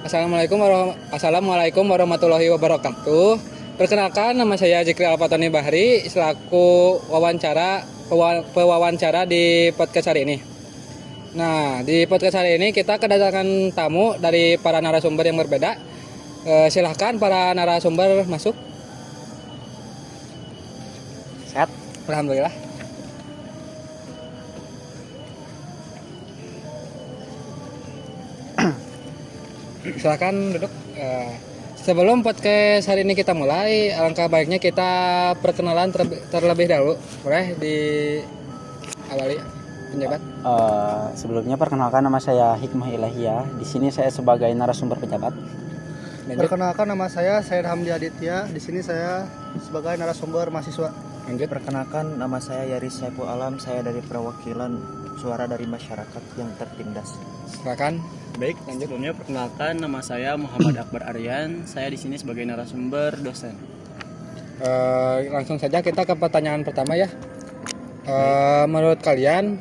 Assalamualaikum warahmatullahi wabarakatuh. Perkenalkan, nama saya Zikri Alfatoni Bahri selaku pewawancara di podcast hari ini. Nah, di podcast hari ini kita kedatangan tamu dari para narasumber yang berbeda. Silahkan para narasumber masuk. Sehat? Alhamdulillah. Silakan duduk. Sebelum podcast hari ini kita mulai, alangkah baiknya kita perkenalan terlebih dahulu. Boleh diawali penjabat? Sebelumnya perkenalkan, nama saya Hikmah Ilahiyah. Di sini saya sebagai narasumber penjabat. Lanjut. Perkenalkan, nama saya Said Hamdi Aditya. Di sini saya sebagai narasumber mahasiswa. Lanjut. Perkenalkan, nama saya Yaris Saiful Alam. Saya dari perwakilan suara dari masyarakat yang tertindas. Silakan. Baik, sebelumnya perkenalkan, nama saya Muhammad Akbar Aryan. Saya di sini sebagai narasumber dosen. Langsung saja kita ke pertanyaan pertama ya. Menurut kalian,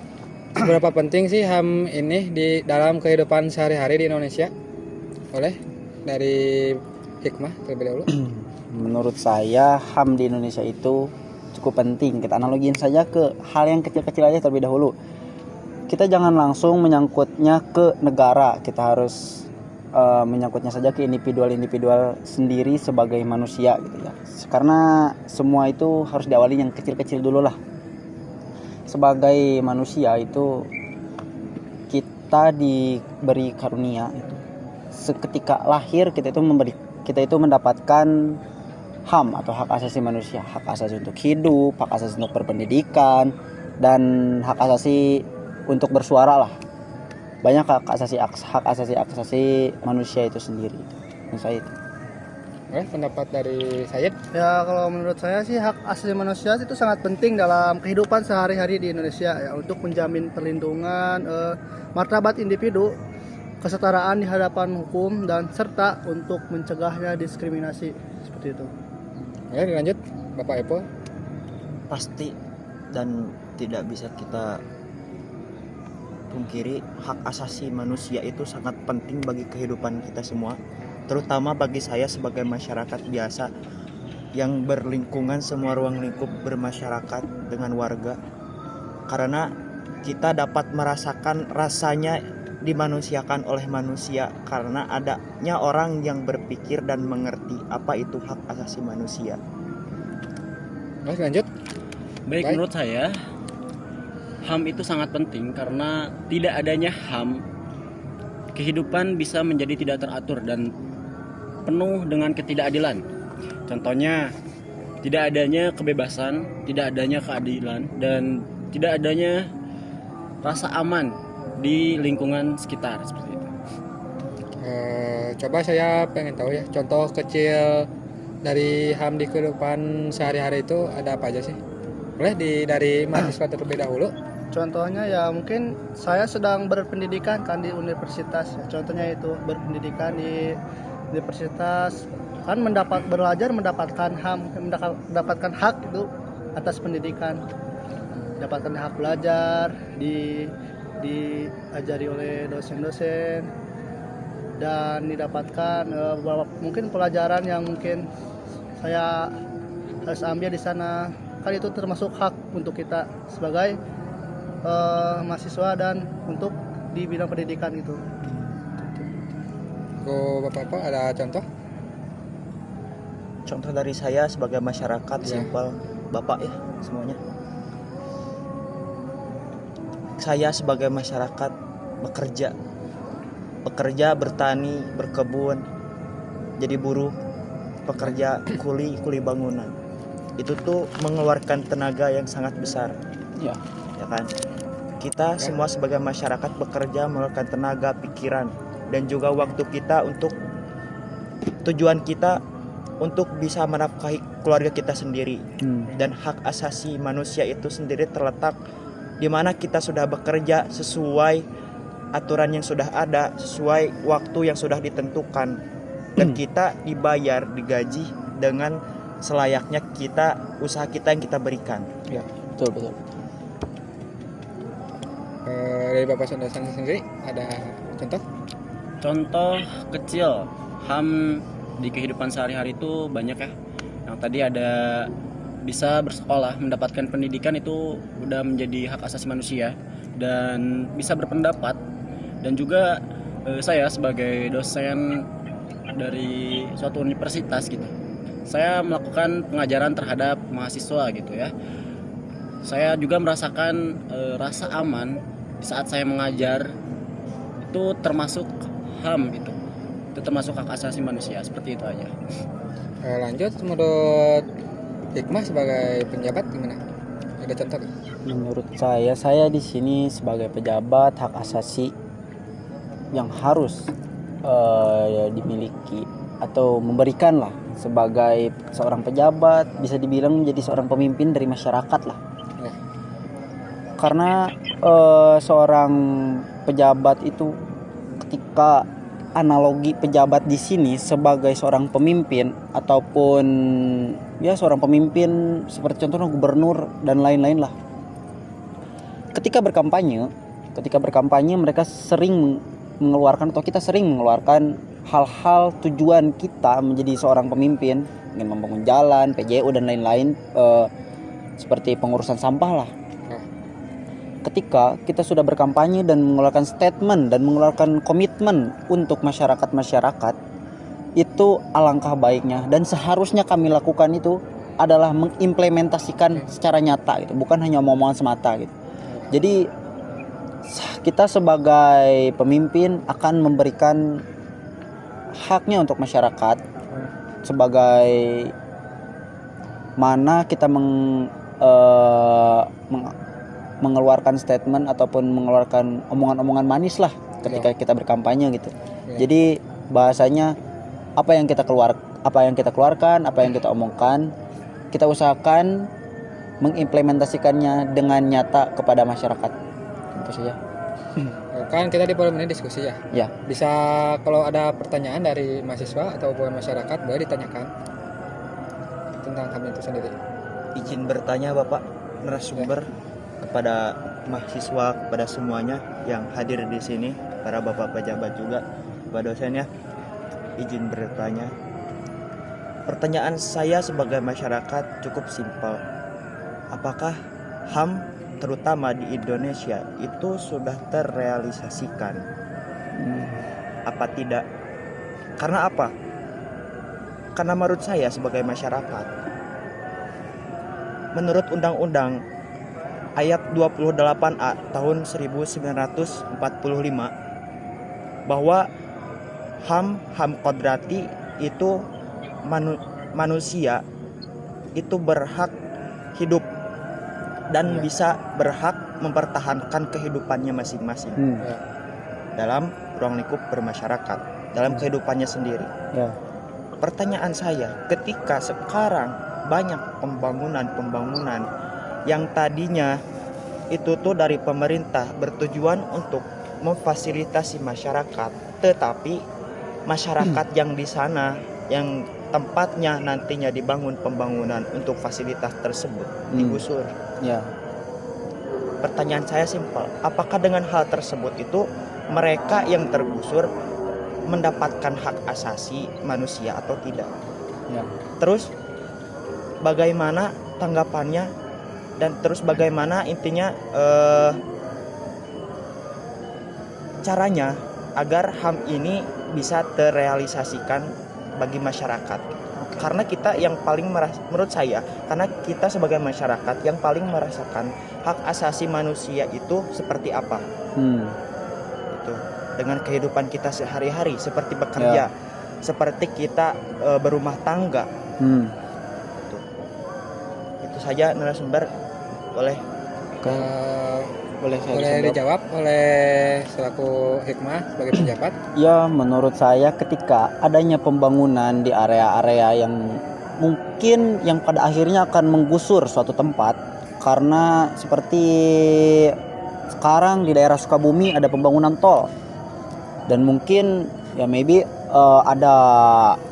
seberapa penting sih HAM ini di dalam kehidupan sehari-hari di Indonesia? Boleh dari Hikmah terlebih dahulu. Menurut saya HAM di Indonesia itu cukup penting. Kita analogiin saja ke hal yang kecil-kecil aja terlebih dahulu. Kita jangan langsung menyangkutnya ke negara. Kita harus menyangkutnya saja ke individual sendiri sebagai manusia gitu ya. Karena semua itu harus diawali yang kecil-kecil dulu lah. Sebagai manusia itu kita diberi karunia itu. Seketika lahir kita itu mendapatkan HAM atau hak asasi manusia, hak asasi untuk hidup, hak asasi untuk berpendidikan, dan hak asasi untuk bersuara lah. Banyak hak asasi manusia itu sendiri. Menurut saya itu. Pendapat dari Said? Ya, kalau menurut saya sih hak asasi manusia itu sangat penting dalam kehidupan sehari-hari di Indonesia ya, untuk menjamin perlindungan martabat individu, kesetaraan di hadapan hukum, dan serta untuk mencegahnya diskriminasi seperti itu. Oke, dilanjut Bapak Epo. Pasti dan tidak bisa kita pungkiri, hak asasi manusia itu sangat penting bagi kehidupan kita semua, terutama bagi saya sebagai masyarakat biasa yang berlingkungan semua ruang lingkup bermasyarakat dengan warga, karena kita dapat merasakan rasanya dimanusiakan oleh manusia karena adanya orang yang berpikir dan mengerti apa itu hak asasi manusia. Oke, lanjut. Baik, menurut saya HAM itu sangat penting karena tidak adanya HAM, kehidupan bisa menjadi tidak teratur dan penuh dengan ketidakadilan. Contohnya, tidak adanya kebebasan, tidak adanya keadilan, dan tidak adanya rasa aman di lingkungan sekitar seperti itu. Coba saya pengen tahu ya, contoh kecil dari HAM di kehidupan sehari-hari itu ada apa aja sih? Boleh dari mahasiswa terlebih dahulu. Contohnya ya mungkin saya sedang berpendidikan kan di universitas. Contohnya itu berpendidikan di universitas kan mendapatkan HAM, mendapatkan hak itu atas pendidikan. Mendapatkan hak belajar, diajari oleh dosen-dosen, dan didapatkan mungkin pelajaran yang mungkin saya harus ambil di sana. Kan itu termasuk hak untuk kita sebagai mahasiswa dan untuk di bidang pendidikan itu. Bapak ada contoh? Contoh dari saya sebagai masyarakat simpel, Bapak ya semuanya. Saya sebagai masyarakat bekerja, bertani, berkebun, jadi buruh, pekerja kuli bangunan. Itu tuh mengeluarkan tenaga yang sangat besar. Ya kan? Kita semua sebagai masyarakat bekerja mengeluarkan tenaga, pikiran, dan juga waktu kita untuk tujuan kita untuk bisa menafkahi keluarga kita sendiri. Dan hak asasi manusia itu sendiri terletak di mana kita sudah bekerja sesuai aturan yang sudah ada, sesuai waktu yang sudah ditentukan, dan kita dibayar, digaji dengan selayaknya usaha kita yang kita berikan. Ya, betul. Dari Bapak Sandasan sendiri ada contoh? Contoh kecil HAM di kehidupan sehari-hari itu banyak ya. Yang tadi ada bisa bersekolah, mendapatkan pendidikan itu udah menjadi hak asasi manusia, dan bisa berpendapat. Dan juga saya sebagai dosen dari suatu universitas gitu, saya melakukan pengajaran terhadap mahasiswa gitu ya. Saya juga merasakan rasa aman di saat saya mengajar, itu termasuk HAM gitu. Itu termasuk hak asasi manusia, seperti itu aja. Lanjut, menurut Hikmah sebagai penjabat gimana? Ada contoh nggak? Menurut saya di sini sebagai pejabat hak asasi yang harus dimiliki atau memberikan lah sebagai seorang pejabat, bisa dibilang menjadi seorang pemimpin dari masyarakat lah. Ya. Karena seorang pejabat itu, ketika analogi pejabat di sini sebagai seorang pemimpin ataupun ya seorang pemimpin seperti contohnya gubernur dan lain-lain lah. Ketika berkampanye mereka sering mengeluarkan atau kita sering mengeluarkan hal-hal tujuan kita menjadi seorang pemimpin, ingin membangun jalan, PJU dan lain-lain, seperti pengurusan sampah lah. Ketika kita sudah berkampanye dan mengeluarkan statement dan mengeluarkan komitmen untuk masyarakat, itu alangkah baiknya dan seharusnya kami lakukan itu adalah mengimplementasikan secara nyata gitu, bukan hanya omongan semata gitu. Jadi kita sebagai pemimpin akan memberikan haknya untuk masyarakat, sebagai mana kita mengeluarkan statement ataupun mengeluarkan omongan-omongan manis lah ketika kita berkampanye gitu. Jadi bahasanya apa yang kita keluarkan, apa yang kita omongkan, kita usahakan mengimplementasikannya dengan nyata kepada masyarakat. Itu saja. Kan kita di forum ini diskusi ya. Ya. Bisa kalau ada pertanyaan dari mahasiswa ataupun masyarakat boleh ditanyakan tentang HAM itu sendiri. Izin bertanya Bapak narasumber kepada mahasiswa, kepada semuanya yang hadir di sini, para Bapak pejabat juga, Bapak dosen ya. Izin bertanya. Pertanyaan saya sebagai masyarakat cukup simpel. Apakah HAM terutama di Indonesia itu sudah terrealisasikan? Apa tidak? Karena apa? Karena menurut saya sebagai masyarakat, menurut Undang-Undang ayat 28A tahun 1945 bahwa HAM kodrati itu manusia itu berhak hidup dan bisa berhak mempertahankan kehidupannya masing-masing dalam ruang lingkup bermasyarakat, dalam kehidupannya sendiri. Pertanyaan saya, ketika sekarang banyak pembangunan yang tadinya itu tuh dari pemerintah bertujuan untuk memfasilitasi masyarakat, tetapi masyarakat yang di sana yang tempatnya nantinya dibangun pembangunan untuk fasilitas tersebut digusur. Pertanyaan saya simpel, apakah dengan hal tersebut itu mereka yang tergusur mendapatkan hak asasi manusia atau tidak? Terus bagaimana tanggapannya dan terus bagaimana intinya caranya agar HAM ini bisa terrealisasikan bagi masyarakat? Karena kita yang paling menurut saya, karena kita sebagai masyarakat yang paling merasakan hak asasi manusia itu seperti apa, itu dengan kehidupan kita sehari-hari, seperti bekerja, seperti kita berumah tangga. Itu saja narasumber, boleh dijawab oleh selaku Hikmah sebagai penjabat. Ya, menurut saya ketika adanya pembangunan di area-area yang mungkin yang pada akhirnya akan menggusur suatu tempat, karena seperti sekarang di daerah Sukabumi ada pembangunan tol dan mungkin ya maybe ada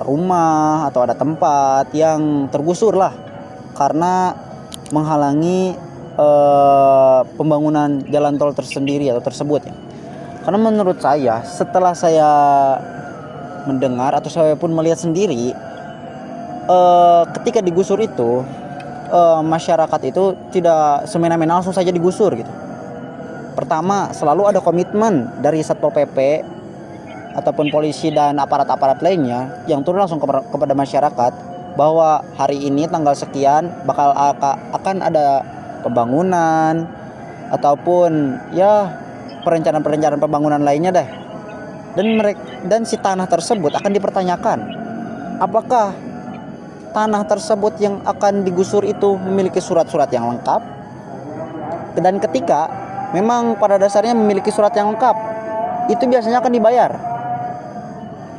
rumah atau ada tempat yang tergusur lah karena menghalangi pembangunan jalan tol tersendiri atau tersebut ya. Karena menurut saya, setelah saya mendengar atau saya pun melihat sendiri, ketika digusur itu, masyarakat itu tidak semena-mena langsung saja digusur gitu. Pertama, selalu ada komitmen dari Satpol PP ataupun polisi dan aparat-aparat lainnya yang turun langsung kepada masyarakat bahwa hari ini tanggal sekian akan ada pembangunan ataupun ya perencanaan pembangunan lainnya deh. Dan si tanah tersebut akan dipertanyakan. Apakah tanah tersebut yang akan digusur itu memiliki surat-surat yang lengkap? Dan ketika memang pada dasarnya memiliki surat yang lengkap, itu biasanya akan dibayar.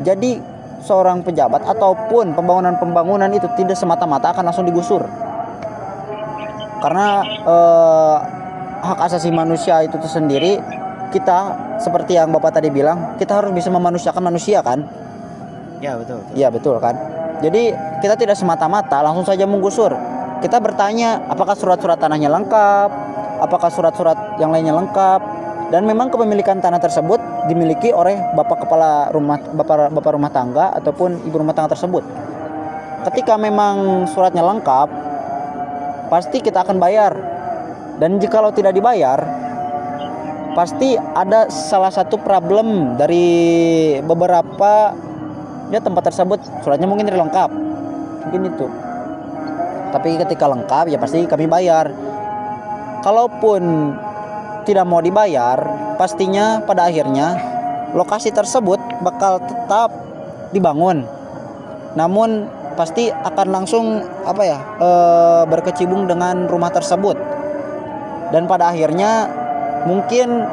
Jadi seorang pejabat ataupun pembangunan itu tidak semata-mata akan langsung digusur. Karena hak asasi manusia itu sendiri, kita seperti yang Bapak tadi bilang, kita harus bisa memanusiakan manusia kan? Ya betul. Iya betul kan. Jadi kita tidak semata-mata langsung saja menggusur. Kita bertanya apakah surat-surat tanahnya lengkap, apakah surat-surat yang lainnya lengkap, dan memang kepemilikan tanah tersebut dimiliki oleh bapak rumah tangga ataupun ibu rumah tangga tersebut. Ketika memang suratnya lengkap, pasti kita akan bayar. Dan jikalau tidak dibayar, pasti ada salah satu problem dari beberapa tempat tersebut, suratnya mungkin tidak lengkap, mungkin itu. Tapi ketika lengkap ya pasti kami bayar. Kalaupun tidak mau dibayar, pastinya pada akhirnya lokasi tersebut bakal tetap dibangun. Namun pasti akan langsung berkecimpung dengan rumah tersebut. Dan pada akhirnya mungkin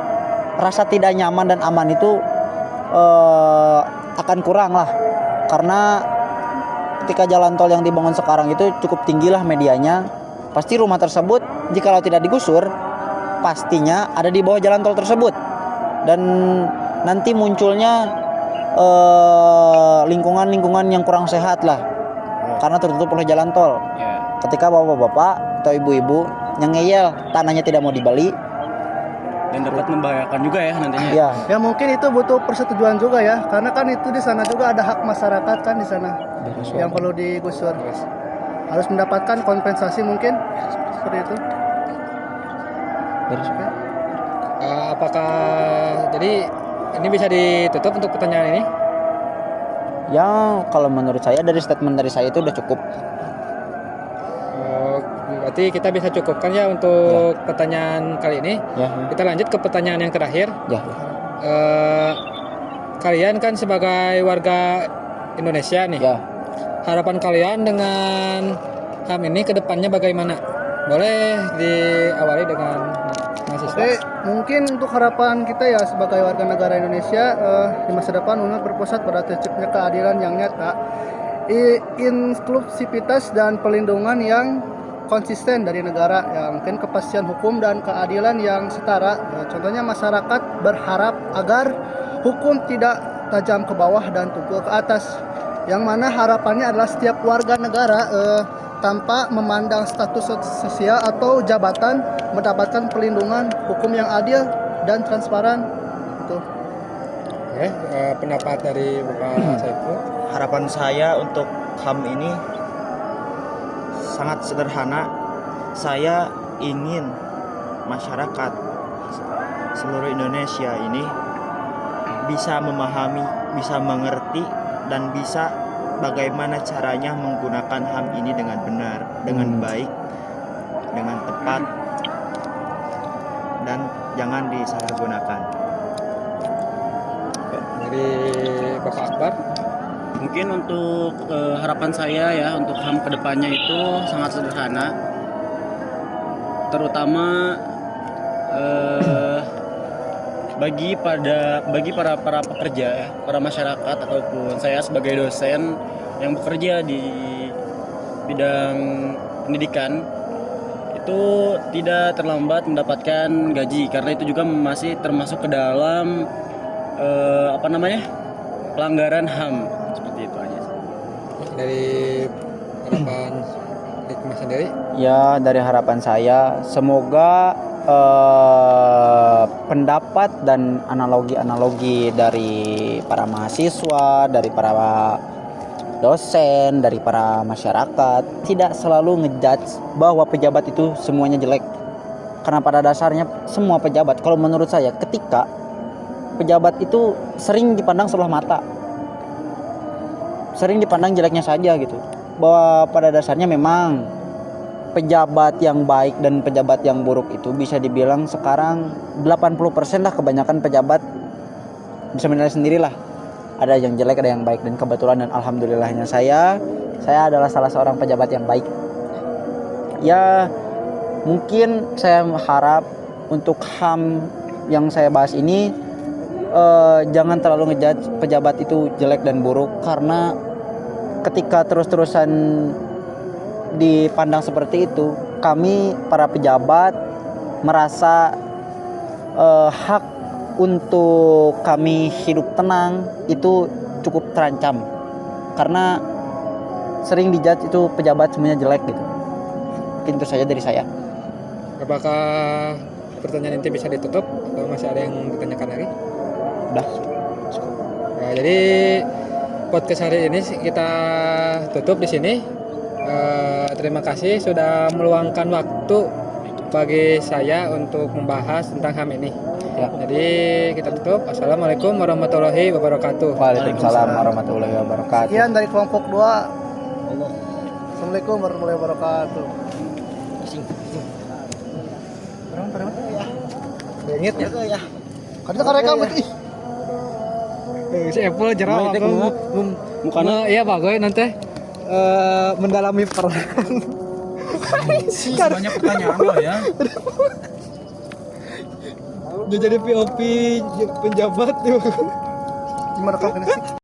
rasa tidak nyaman dan aman itu akan kurang lah. Karena ketika jalan tol yang dibangun sekarang itu cukup tinggi lah medianya, pasti rumah tersebut jikalau tidak digusur pastinya ada di bawah jalan tol tersebut. Dan nanti munculnya lingkungan yang kurang sehat lah, karena tertutup oleh jalan tol. Ketika bapak-bapak atau ibu-ibu yang ngeyel tanahnya tidak mau dibeli, dan dapat membahayakan juga ya nantinya. ya Ya mungkin itu butuh persetujuan juga ya, karena kan itu di sana juga ada hak masyarakat kan di sana yang perlu digusur. Harus mendapatkan kompensasi mungkin seperti itu. Apakah jadi ini bisa ditutup untuk pertanyaan ini? ya kalau menurut saya dari statement dari saya itu udah cukup. Berarti kita bisa cukupkan ya untuk pertanyaan kali ini. Ya. Kita lanjut ke pertanyaan yang terakhir. Ya. Kalian kan sebagai warga Indonesia nih, Ya. harapan kalian dengan HAM ini ke depannya bagaimana? Boleh diawali dengan mahasiswa. Oke, mungkin untuk harapan kita ya sebagai warga negara Indonesia di masa depan UNER berpusat pada terciptanya keadilan yang nyata, inklusivitas dan perlindungan yang konsisten dari negara, ya mungkin kepastian hukum dan keadilan yang setara. Contohnya masyarakat berharap agar hukum tidak tajam ke bawah dan tumpul ke atas, yang mana harapannya adalah setiap warga negara tanpa memandang status sosial atau jabatan mendapatkan perlindungan hukum yang adil dan transparan. Itu. Oke, pendapat dari Bapak Saiful. Harapan saya untuk HAM ini sangat sederhana. Saya ingin masyarakat seluruh Indonesia ini bisa memahami, bisa mengerti, dan bisa bagaimana caranya menggunakan HAM ini dengan benar, dengan baik, dengan tepat, dan jangan disalahgunakan. Dari Bapak Akbar. Mungkin untuk harapan saya ya untuk HAM kedepannya itu sangat sederhana, terutama bagi para pekerja ya, para masyarakat ataupun saya sebagai dosen yang bekerja di bidang pendidikan itu tidak terlambat mendapatkan gaji, karena itu juga masih termasuk ke dalam pelanggaran HAM. Seperti itu aja. Dari harapan Hikmah sendiri. Ya, dari harapan saya semoga pendapat dan analogi-analogi dari para mahasiswa, dari para dosen, dari para masyarakat tidak selalu ngejudge bahwa pejabat itu semuanya jelek. Karena pada dasarnya semua pejabat, kalau menurut saya, ketika pejabat itu sering dipandang sebelah mata, sering dipandang jeleknya saja gitu. Bahwa pada dasarnya memang pejabat yang baik dan pejabat yang buruk itu bisa dibilang sekarang 80% lah, kebanyakan pejabat bisa menilai sendirilah. Ada yang jelek, ada yang baik, dan kebetulan dan alhamdulillahnya saya adalah salah seorang pejabat yang baik. Ya, mungkin saya harap untuk HAM yang saya bahas ini jangan terlalu ngejudge pejabat itu jelek dan buruk, karena ketika terus-terusan dipandang seperti itu, kami para pejabat merasa hak untuk kami hidup tenang itu cukup terancam, karena sering dijudge itu pejabat semuanya jelek gitu. Mungkin itu saja dari saya. Apakah pertanyaan inti bisa ditutup atau masih ada yang ditanyakan lagi? Udah. Nah, jadi podcast hari ini kita tutup di sini. Terima kasih sudah meluangkan waktu bagi saya untuk membahas tentang HAM ini. Ya. Jadi kita tutup. Assalamualaikum warahmatullahi wabarakatuh. Waalaikumsalam warahmatullahi wabarakatuh. Sekian dari kelompok 2. Assalamualaikum warahmatullahi wabarakatuh. Ingat ya. Kan kita rekam berarti. Si Apple jerah Mau apa? Mukanya iya bagus nanti mendalami peran. Banyak pertanyaan lo ya. Dia jadi POP penjabat. Gimana rekam ini sih?